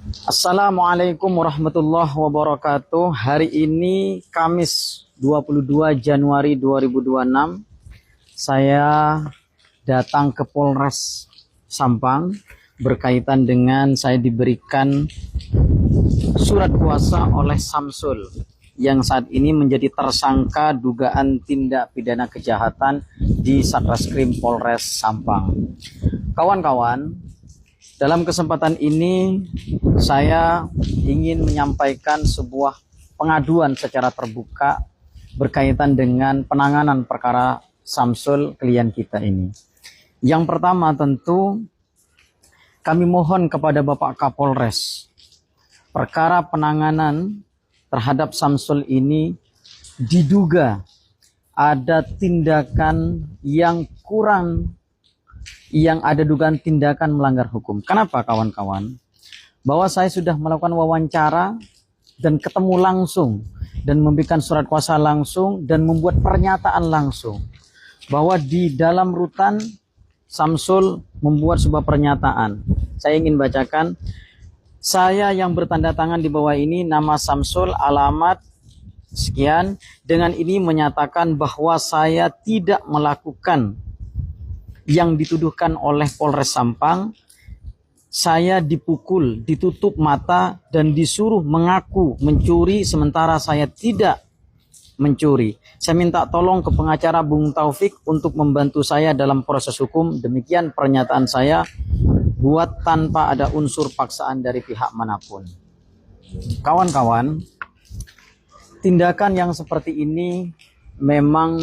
Assalamualaikum warahmatullahi wabarakatuh. Hari ini Kamis 22 Januari 2026. Saya datang ke Polres Sampang berkaitan dengan saya diberikan surat kuasa oleh Samsul yang saat ini menjadi tersangka dugaan tindak pidana kejahatan di Satreskrim Polres Sampang. Kawan-kawan, dalam kesempatan ini saya ingin menyampaikan sebuah pengaduan secara terbuka berkaitan dengan penanganan perkara Samsul klien kita ini. Yang pertama tentu kami mohon kepada Bapak Kapolres, perkara penanganan terhadap Samsul ini diduga ada tindakan yang kurang, yang ada dugaan tindakan melanggar hukum. Kenapa kawan-kawan? Bahwa saya sudah melakukan wawancara dan ketemu langsung dan memberikan surat kuasa langsung dan membuat pernyataan langsung bahwa di dalam rutan Samsul membuat sebuah pernyataan. Saya ingin bacakan. Saya yang bertanda tangan di bawah ini, nama Samsul, alamat sekian. Dengan ini menyatakan bahwa saya tidak melakukan yang dituduhkan oleh Polres Sampang. Saya dipukul, ditutup mata, dan disuruh mengaku mencuri, sementara saya tidak mencuri. Saya minta tolong ke pengacara Bung Taufik untuk membantu saya dalam proses hukum. Demikian pernyataan saya, buat tanpa ada unsur paksaan dari pihak manapun. Kawan-kawan, tindakan yang seperti ini memang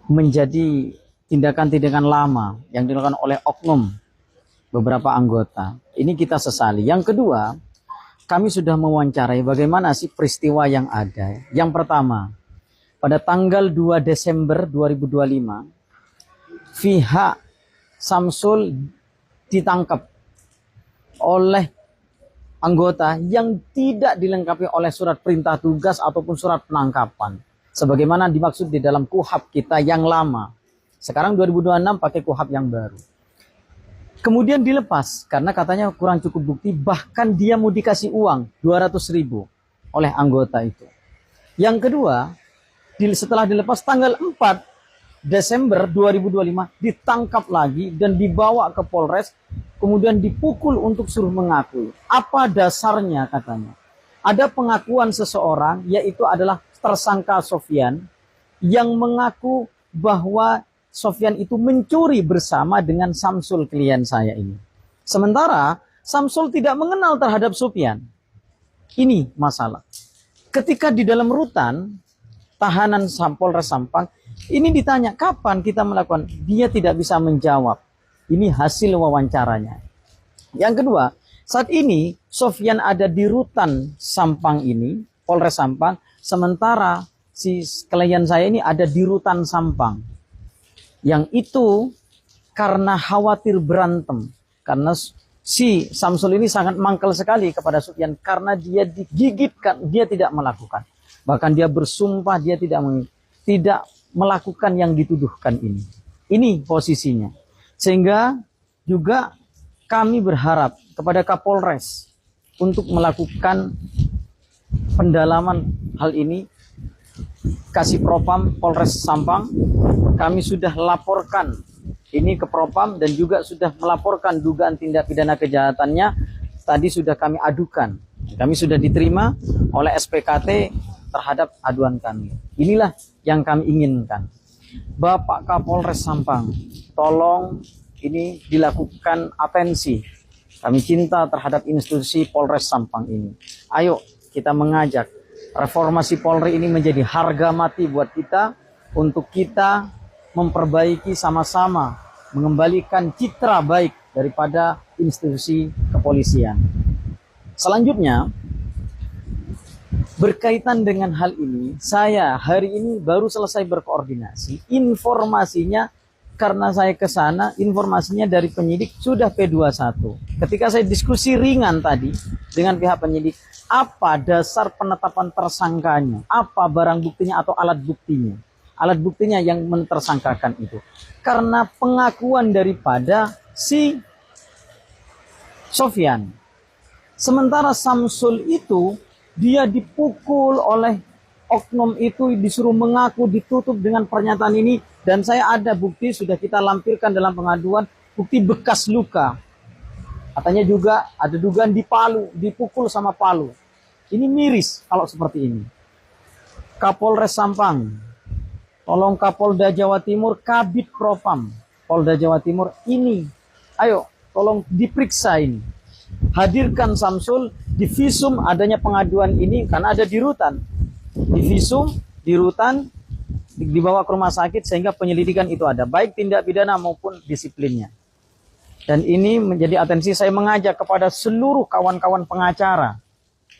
menjadi tindakan-tindakan lama yang dilakukan oleh oknum beberapa anggota. Ini kita sesali. Yang kedua, kami sudah mewawancarai bagaimana sih peristiwa yang ada. Yang pertama, pada tanggal 2 Desember 2025, pihak Samsul ditangkap oleh anggota yang tidak dilengkapi oleh surat perintah tugas ataupun surat penangkapan. Sebagaimana dimaksud di dalam KUHP kita yang lama. Sekarang 2026 pakai KUHP yang baru. Kemudian dilepas karena katanya kurang cukup bukti, bahkan dia mau dikasih uang 200.000 oleh anggota itu. Yang kedua, setelah dilepas tanggal 4 Desember 2025 ditangkap lagi dan dibawa ke Polres, kemudian dipukul untuk suruh mengakui. Apa dasarnya katanya? Ada pengakuan seseorang, yaitu adalah tersangka Sofyan, yang mengaku bahwa Sofyan itu mencuri bersama dengan Samsul klien saya ini. Sementara Samsul tidak mengenal terhadap Sofyan. Ini masalah. Ketika di dalam rutan tahanan Polres Sampang, ini ditanya kapan kita melakukan, dia tidak bisa menjawab. Ini hasil wawancaranya. Yang kedua, saat ini Sofyan ada di rutan Sampang ini, Polres Sampang, sementara si klien saya ini ada di rutan Sampang. Yang itu karena khawatir berantem. Karena si Samsul ini sangat mangkal sekali kepada Sofyan karena dia digigitkan, dia tidak melakukan. Bahkan dia bersumpah dia tidak melakukan yang dituduhkan ini. Ini posisinya. Sehingga juga kami berharap kepada Kapolres untuk melakukan pendalaman hal ini. Kasih Propam Polres Sampang, kami sudah laporkan ini ke Propam dan juga sudah melaporkan dugaan tindak pidana kejahatannya. Tadi sudah kami adukan. Kami sudah diterima oleh SPKT terhadap aduan kami. Inilah yang kami inginkan. Bapak Kapolres Sampang, tolong ini dilakukan atensi. Kami cinta terhadap institusi Polres Sampang ini. Ayo kita mengajak reformasi Polri ini menjadi harga mati buat kita untuk kita memperbaiki sama-sama, mengembalikan citra baik daripada institusi kepolisian. Selanjutnya, berkaitan dengan hal ini, saya hari ini baru selesai berkoordinasi. Informasinya karena saya ke sana, informasinya dari penyidik sudah P21. Ketika saya diskusi ringan tadi dengan pihak penyidik, apa dasar penetapan tersangkanya, apa barang buktinya atau alat buktinya. Alat buktinya yang mentersangkakan itu. Karena pengakuan daripada si Sofyan Sementara Samsul itu dia dipukul oleh oknum itu, disuruh mengaku, ditutup dengan pernyataan ini. Dan saya ada bukti, sudah kita lampirkan dalam pengaduan, bukti bekas luka. Katanya juga ada dugaan di Palu, dipukul sama Palu. Ini miris kalau seperti ini. Kapolres Sampang, tolong Kapolda Jawa Timur, Kabid Propam Polda Jawa Timur, ini ayo tolong diperiksa ini. Hadirkan Samsul, divisum adanya pengaduan ini karena ada di rutan. Divisum, di rutan, dibawa ke rumah sakit sehingga penyelidikan itu ada, baik tindak pidana maupun disiplinnya. Dan ini menjadi atensi saya mengajak kepada seluruh kawan-kawan pengacara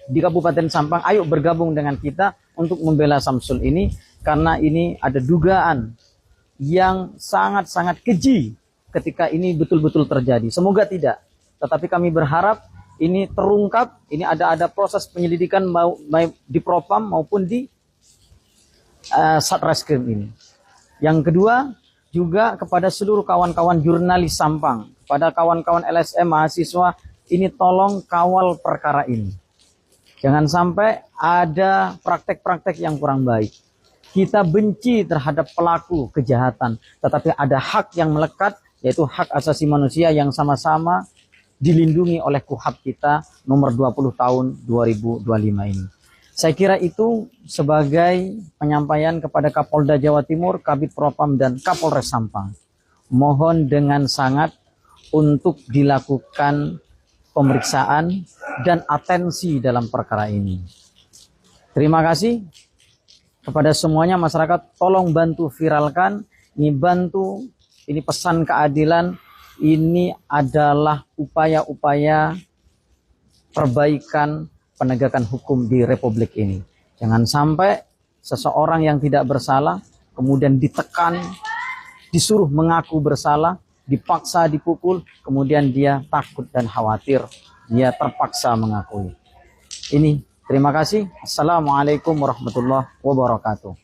di Kabupaten Sampang, ayo bergabung dengan kita untuk membela Samsul ini, karena ini ada dugaan yang sangat-sangat keji ketika ini betul-betul terjadi. Semoga tidak, tetapi kami berharap ini terungkap, ini ada proses penyelidikan baik di Propam maupun di Satreskrim ini. Yang kedua, juga kepada seluruh kawan-kawan jurnalis Sampang, kepada kawan-kawan LSM mahasiswa, ini tolong kawal perkara ini. Jangan sampai ada praktek-praktek yang kurang baik. Kita benci terhadap pelaku kejahatan, tetapi ada hak yang melekat, yaitu hak asasi manusia yang sama-sama dilindungi oleh KUHP kita nomor 20 tahun 2025 ini. Saya kira itu sebagai penyampaian kepada Kapolda Jawa Timur, Kabid Propam, dan Kapolres Sampang. Mohon dengan sangat untuk dilakukan pemeriksaan dan atensi dalam perkara ini. Terima kasih kepada semuanya masyarakat, tolong bantu viralkan, ini bantu, ini pesan keadilan, ini adalah upaya-upaya perbaikan penegakan hukum di Republik ini. Jangan sampai seseorang yang tidak bersalah kemudian ditekan, disuruh mengaku bersalah, dipaksa dipukul, kemudian dia takut dan khawatir, dia terpaksa mengakui. Ini terima kasih. Assalamualaikum warahmatullahi wabarakatuh.